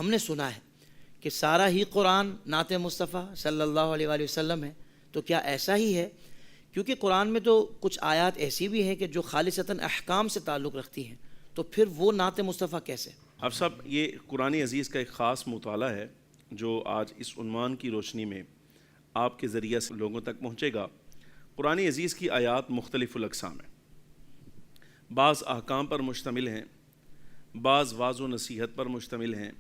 ہم نے سنا ہے کہ سارا ہی قرآن نعت مصطفیٰ صلی اللہ علیہ وآلہ وسلم ہے، تو کیا ایسا ہی ہے؟ کیونکہ قرآن میں تو کچھ آیات ایسی بھی ہیں کہ جو خالصتاً احکام سے تعلق رکھتی ہیں، تو پھر وہ نعت مصطفیٰ کیسے؟ اب صاحب یہ قرآن عزیز کا ایک خاص مطالعہ ہے جو آج اس عنوان کی روشنی میں آپ کے ذریعہ سے لوگوں تک پہنچے گا۔ قرآن عزیز کی آیات مختلف الاقسام ہیں، بعض احکام پر مشتمل ہیں، بعض واعظ و نصیحت پر مشتمل ہیں،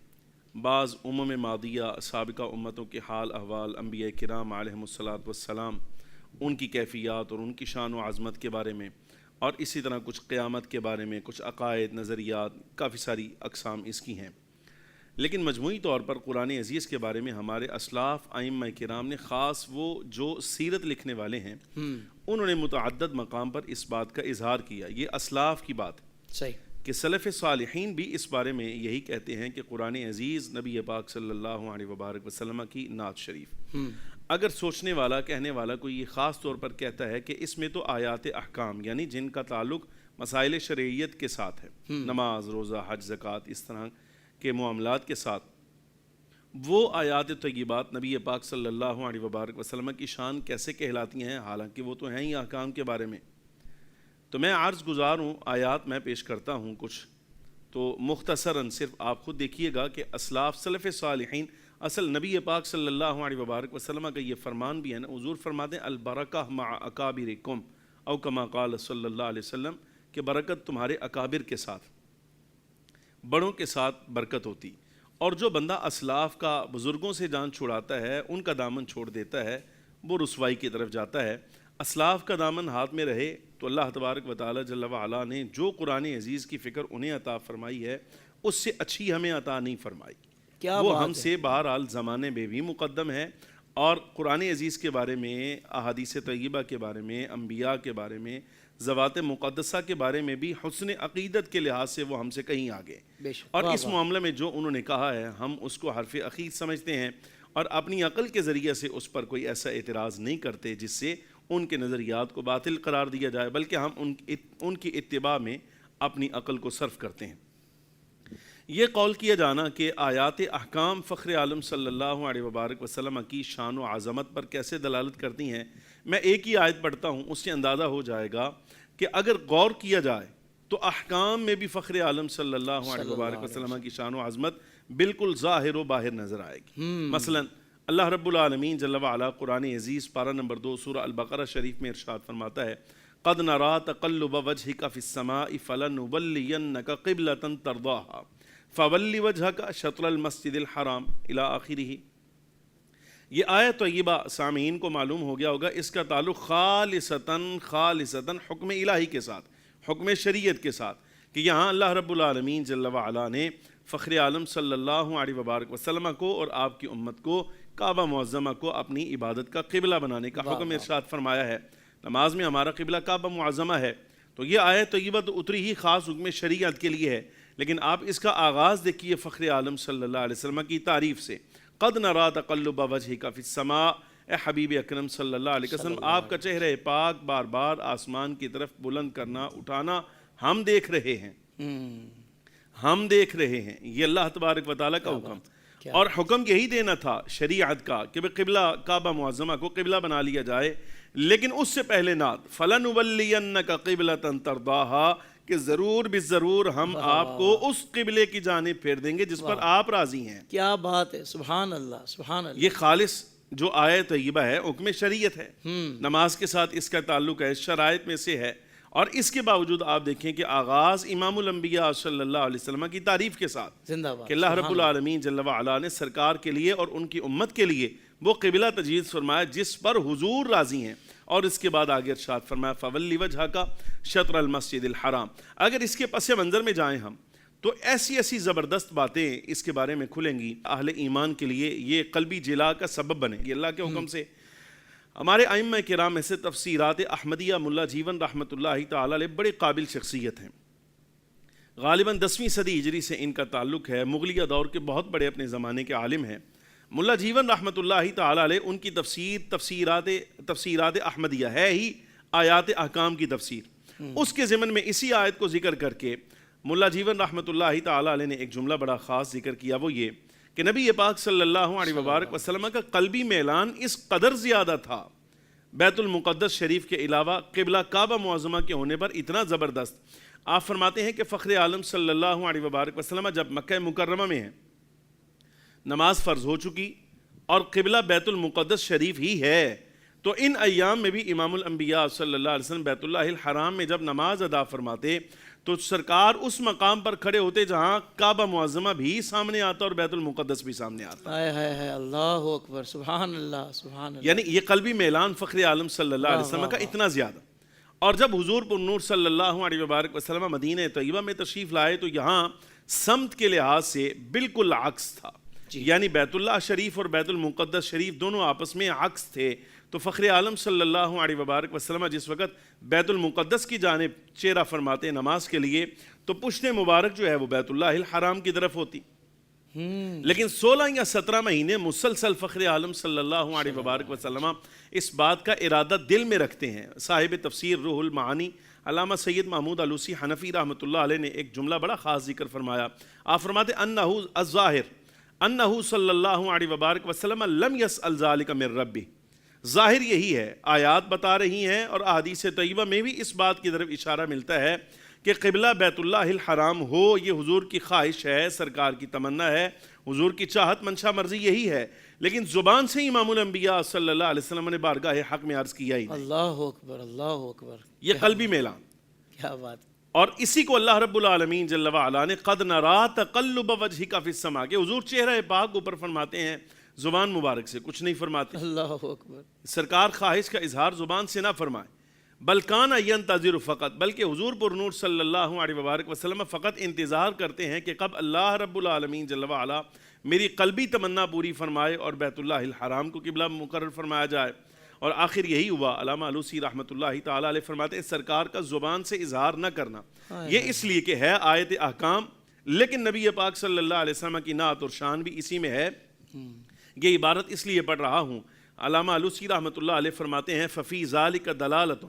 بعض ماضیہ سابقہ امتوں کے حال احوال، انبیاء کرام علیہم الصلاۃ والسلام، ان کی کیفیات اور ان کی شان و عظمت کے بارے میں، اور اسی طرح کچھ قیامت کے بارے میں، کچھ عقائد، نظریات، کافی ساری اقسام اس کی ہیں۔ لیکن مجموعی طور پر قرآن عزیز کے بارے میں ہمارے اسلاف ائمہ کرام نے، خاص وہ جو سیرت لکھنے والے ہیں، انہوں نے متعدد مقام پر اس بات کا اظہار کیا۔ یہ اسلاف کی بات ہے صحیح کہ سلف صالحین بھی اس بارے میں یہی کہتے ہیں کہ قرآن عزیز نبی پاک صلی اللہ علیہ وبارک وسلم کی نعت شریف۔ اگر سوچنے والا، کہنے والا کوئی یہ خاص طور پر کہتا ہے کہ اس میں تو آیات احکام یعنی جن کا تعلق مسائل شرعیت کے ساتھ ہے، نماز، روزہ، حج، زکوٰۃ، اس طرح کے معاملات کے ساتھ، وہ آیات طیبات نبی پاک صلی اللہ علیہ وبارک وسلم کی شان کیسے کہلاتی ہیں، حالانکہ وہ تو ہیں ہی احکام کے بارے میں۔ تو میں عرض گزار ہوں، آیات میں پیش کرتا ہوں کچھ، تو مختصراً صرف آپ خود دیکھیے گا کہ اسلاف سلف صالحین، اصل نبی پاک صلی اللہ علیہ وبارک وسلم کا یہ فرمان بھی ہے نا، حضور فرماتے ہیں البرکہ مع اکابرکم، او کما قال صلی اللہ علیہ وسلم، کہ برکت تمہارے اکابر کے ساتھ، بڑوں کے ساتھ برکت ہوتی۔ اور جو بندہ اسلاف کا، بزرگوں سے جان چھڑاتا ہے، ان کا دامن چھوڑ دیتا ہے، وہ رسوائی کی طرف جاتا ہے۔ اسلاف کا دامن ہاتھ میں رہے تو اللہ تبارک و تعالی جل وعلا نے جو قرآن عزیز کی فکر انہیں عطا فرمائی ہے، اس سے اچھی ہمیں عطا نہیں فرمائی۔ وہ ہم سے بہرحال زمانے میں بھی مقدم ہے، اور قرآن عزیز کے بارے میں، احادیث طیبہ کے بارے میں، انبیاء کے بارے میں، ذوات مقدسہ کے بارے میں بھی حسن عقیدت کے لحاظ سے وہ ہم سے کہیں آگے، اور اس معاملے میں جو انہوں نے کہا ہے ہم اس کو حرف عقید سمجھتے ہیں، اور اپنی عقل کے ذریعے سے اس پر کوئی ایسا اعتراض نہیں کرتے جس سے ان کے نظریات کو باطل قرار دیا جائے، بلکہ ہم ان کی اتباع میں اپنی عقل کو صرف کرتے ہیں۔ یہ قول کیا جانا کہ آیات احکام فخر عالم صلی اللہ علیہ وبارک وسلم کی شان و عظمت پر کیسے دلالت کرتی ہیں، میں ایک ہی آیت پڑھتا ہوں، اس سے اندازہ ہو جائے گا کہ اگر غور کیا جائے تو احکام میں بھی فخر عالم صلی اللہ علیہ وبارک وسلم کی شان و عظمت بالکل ظاہر و باہر نظر آئے گی۔ مثلا اللہ رب العالمین جل وعلا قرآن عزیز پارہ نمبر 2 سورہ البقرہ شریف میں ارشاد فرماتا ہے، قد نرى تقلب وجهك في السماء فلنولينك قبلة ترضاها فول وجهك شطر المسجد الحرام الى آخرہ۔ یہ آیت طیبہ سامعین کو معلوم ہو گیا ہوگا، اس کا تعلق خالصتاً حکم الہی کے ساتھ، حکم شریعت کے ساتھ، کہ یہاں اللہ رب العالمین جل وعلا نے فخر عالم صلی اللہ علیہ وبارک وسلم کو اور آپ کی امت کو، کعبہ معظمہ کو اپنی عبادت کا قبلہ بنانے کا حکم ارشاد فرمایا ہے۔ نماز میں ہمارا قبلہ کعبہ معظمہ ہے، تو یہ آیت طیبہ تو اتری ہی خاص حکم شریعت کے لیے ہے، لیکن آپ اس کا آغاز دیکھیے فخر عالم صلی اللہ علیہ وسلم کی تعریف سے، قد نرى تقلب وجهك في السماء، اے حبیب اکرم صلی اللہ علیہ وسلم، آپ کا چہرہ پاک بار بار آسمان کی طرف بلند کرنا، اٹھانا ہم دیکھ رہے ہیں، ہم دیکھ رہے ہیں۔ یہ اللہ تبارک و تعالیٰ کا حکم، اور حکم یہی دینا تھا شریعت کا کہ قبلہ کعبہ معظمہ کو قبلہ بنا لیا جائے، لیکن اس سے پہلے نعت فَلَنُوَلِّيَنَّكَ قِبْلَةً تَرْضَاهَا، کہ ضرور بضرور ہم آپ کو اس قبلے کی جانب پھیر دیں گے جس پر آپ راضی ہیں۔ کیا بات ہے، سبحان اللہ سبحان اللہ۔ یہ خالص جو آیت طیبہ ہے حکم شریعت ہے، نماز کے ساتھ اس کا تعلق ہے، شرائط میں سے ہے، اور اس کے باوجود آپ دیکھیں کہ آغاز امام الانبیاء صلی اللہ علیہ وسلم کی تعریف کے ساتھ، کہ اللہ رب العالمین جل وعلا نے سرکار کے لیے اور ان کی امت کے لیے وہ قبلہ تجویز فرمایا جس پر حضور راضی ہیں، اور اس کے بعد آگے ارشاد فرمایا فَوَلِّ وَجْهَكَ شَطْرَ الْمَسْجِدِ الْحَرَامِ۔ اگر اس کے پس منظر میں جائیں ہم تو ایسی ایسی زبردست باتیں اس کے بارے میں کھلیں گی، اہل ایمان کے لیے یہ قلبی جلا کا سبب بنے گی اللہ کے حکم سے۔ ہمارے ائمہ کرام میں سے تفسیرات احمدیہ ملا جیون رحمۃ اللہ تعالی علیہ بڑے قابل شخصیت ہیں، غالباً 10ویں صدی ہجری سے ان کا تعلق ہے، مغلیہ دور کے بہت بڑے اپنے زمانے کے عالم ہیں۔ ملا جیون رحمۃ اللہ تعالی علیہ، ان کی تفسیرات احمدیہ ہے ہی آیات احکام کی تفسیر، اس کے ضمن میں اسی آیت کو ذکر کر کے ملا جیون رحمۃ اللہ تعالی علیہ نے ایک جملہ بڑا خاص ذکر کیا، وہ یہ کہ نبی پاک صلی اللہ علیہ وبارک وسلم کا قلبی میلان اس قدر زیادہ تھا بیت المقدس شریف کے علاوہ قبلہ کعبہ معظمہ کے ہونے پر اتنا زبردست. آپ فرماتے ہیں کہ فخر عالم صلی اللہ علیہ وبارک وسلم جب مکہ مکرمہ میں ہیں، نماز فرض ہو چکی اور قبلہ بیت المقدس شریف ہی ہے، تو ان ایام میں بھی امام الانبیاء صلی اللہ علیہ وسلم بیت اللہ الحرام میں جب نماز ادا فرماتے تو سرکار اس مقام پر کھڑے ہوتے جہاں کعبہ معظمہ بھی سامنے آتا اور بیت المقدس بھی سامنے آتا. ہائے اللہ اکبر، سبحان اللہ سبحان اللہ. یعنی یہ قلبی میلان فخر عالم صلی اللہ علیہ وسلم کا اتنا زیادہ. اور جب حضور پر نور صلی اللہ علیہ وبارک وسلم مدینہ طیبہ میں تشریف لائے تو یہاں سمت کے لحاظ سے بالکل عکس تھا. یعنی بیت اللہ شریف اور بیت المقدس شریف دونوں آپس میں عکس تھے. تو فخر عالم صلی اللہ علیہ وبارک وسلم جس وقت بیت المقدس کی جانب چہرہ فرماتے نماز کے لیے تو پشت مبارک جو ہے وہ بیت اللہ الحرام کی طرف ہوتی. لیکن 16 یا 17 مہینے مسلسل فخر عالم صلی اللہ علیہ وبارک وسلم اس بات کا ارادہ دل میں رکھتے ہیں. صاحب تفسیر روح المعانی علامہ سید محمود علوسی حنفی رحمۃ اللہ علیہ نے ایک جملہ بڑا خاص ذکر فرمایا. آپ فرماتے انہ الظاہر انہ صلی اللہ علیہ وبارک وسلم لم یسأل ذلک من ربہ. ظاہر یہی ہے، آیات بتا رہی ہیں اور احادیث طیبہ میں بھی اس بات کی طرف اشارہ ملتا ہے کہ قبلہ بیت اللہ الحرام ہو. یہ حضور کی خواہش ہے، سرکار کی تمنا ہے، حضور کی چاہت منشا مرضی یہی ہے، لیکن زبان سے امام الانبیاء صلی اللہ علیہ وسلم نے بارگاہ حق میں عرض کیا ہی نہیں. اللہ اکبر اللہ اکبر. یہ قلبی میلان، کیا بات. اور اسی کو اللہ رب العالمین جل وعلا نے قد نرا تقلب وجہک فی السماء کہ حضور چہرہ پاک اوپر فرماتے ہیں، زبان مبارک سے کچھ نہیں فرماتے. اللہ اکبر. سرکار خواہش کا اظہار زبان سے نہ فرمائے، بل کان ینتظر فقط، بلکہ حضور پر نور صلی اللہ علیہ وبارک وسلم فقط انتظار کرتے ہیں کہ کب اللہ رب العالمین جل وعلا میری قلبی تمنا پوری فرمائے اور بیت اللہ الحرام کو قبلہ مقرر فرمایا جائے. اور آخر یہی ہوا. علامہ علوسی رحمۃ اللہ تعالیٰ علیہ فرماتے ہیں سرکار کا زبان سے اظہار نہ کرنا یہ اس لیے کہ ہے آیت احکام، لیکن نبی پاک صلی اللہ علیہ وسلم کی نعت اور شان بھی اسی میں ہے. یہ عبارت اس لیے پڑھ رہا ہوں. علامہ علوسی رحمۃ اللہ علیہ فرماتے ہیں ففی ذالک دلالۃ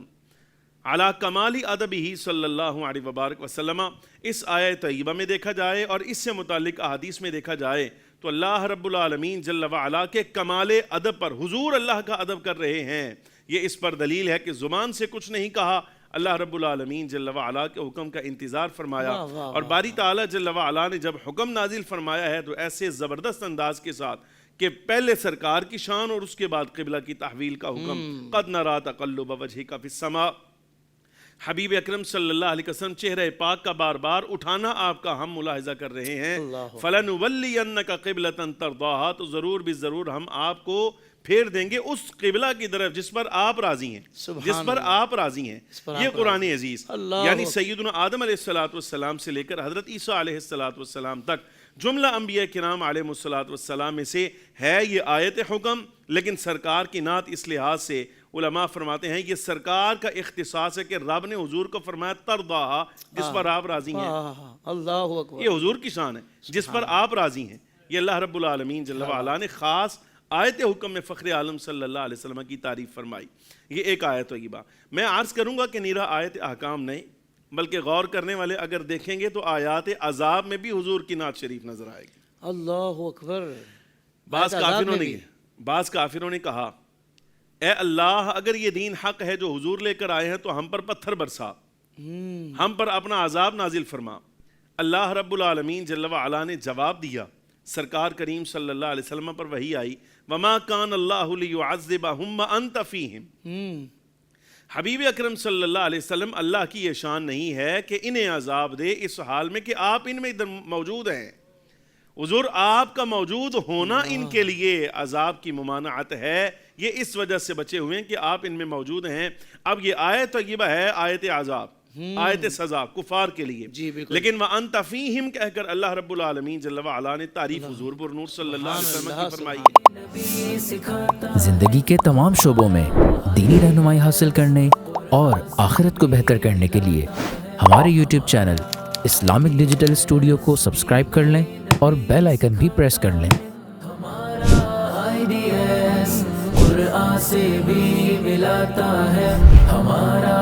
علی کمال ادبہ صلی اللہ علیہ وبارک وسلم. اس آیت طیبہ میں دیکھا جائے اور اس سے متعلق احادیث میں دیکھا جائے تو اللہ رب العالمین جل وعلا کے کمال ادب پر حضور اللہ کا ادب کر رہے ہیں. یہ اس پر دلیل ہے کہ زبان سے کچھ نہیں کہا، اللہ رب العالمین جل وعلا کے حکم کا انتظار فرمایا. اور باری تعالیٰ جل وعلا نے جب حکم نازل فرمایا ہے تو ایسے زبردست انداز کے ساتھ کہ پہلے سرکار کی شان اور اس کے بعد قبلہ کی تحویل کا حکم. قد نرا تقلب وجہک فی السماء. حبیب اکرم صلی اللہ علیہ وسلم چہرہ پاک کا بار بار اٹھانا آپ کا ہم ملاحظہ کر رہے ہیں. فَلَنُوَلِّيَنَّكَ قِبْلَةً تَرْضَاهَا. تو ضرور بھی ضرور ہم آپ کو پھیر دیں گے اس قبلہ کی طرف جس پر آپ راضی ہیں، جس پر آپ راضی ہیں. یہ قرآن عزیز یعنی سیدنا آدم علیہ السلام سے لے کر حضرت عیسیٰ علیہ السلام تک جملہ انبیاء کرام علیہ السلام میں سے ہے یہ آیت حکم. لیکن سرکار کی نعت اس لحاظ سے علماء فرماتے ہیں یہ سرکار کا اختصاص ہے کہ رب نے حضور کو فرمایا ترضاہا، جس پر آپ راضی ہیں. اللہ اکبر. یہ حضور کی شان ہے، جس پر آپ راضی ہیں. یہ اللہ رب العالمین جل وعلا نے خاص آیت حکم میں فخر عالم صلی اللہ علیہ وسلم کی تعریف فرمائی. یہ ایک آیت طیبہ. میں عرض کروں گا کہ نیرا آیت احکام نہیں بلکہ غور کرنے والے اگر دیکھیں گے تو آیات عذاب میں بھی حضور کی نعت شریف نظر آئے گی. اللہ اکبر. بعض کافروں نے کہا اے اللہ اگر یہ دین حق ہے جو حضور لے کر آئے ہیں تو ہم پر پتھر برسا، ہم پر اپنا عذاب نازل فرما. اللہ رب العالمین جل وعلا نے جواب دیا. سرکار کریم صلی اللہ علیہ وسلم پر وحی آئی وما کان اللہ لیعذبہم وانت فیہم. حبیب اکرم صلی اللہ علیہ وسلم اللہ کی یہ شان نہیں ہے کہ انہیں عذاب دے اس حال میں کہ آپ ان میں ادھر موجود ہیں. حضور آپ کا موجود ہونا ان کے لیے عذاب کی ممانعت ہے. یہ اس وجہ سے بچے ہوئے ہیں کہ آپ ان میں موجود ہیں. اب یہ آیت طیبہ ہے آیت عذاب، آیت سزا کفار کے لیے. لیکن وَأَنْتَ فِيهِمْ کہہ کر اللہ رب العالمین جل وعلا نے تعریف حضور پر نور صلی اللہ علیہ وسلم کی فرمائی. زندگی کے تمام شعبوں میں دینی رہنمائی حاصل کرنے اور آخرت کو بہتر کرنے کے لیے ہمارے YouTube channel Islamic digital studio کو سبسکرائب کر لیں اور بیل آئیکن بھی پریس کر لیں. قرآن سے بھی ملاتا ہے ہمارا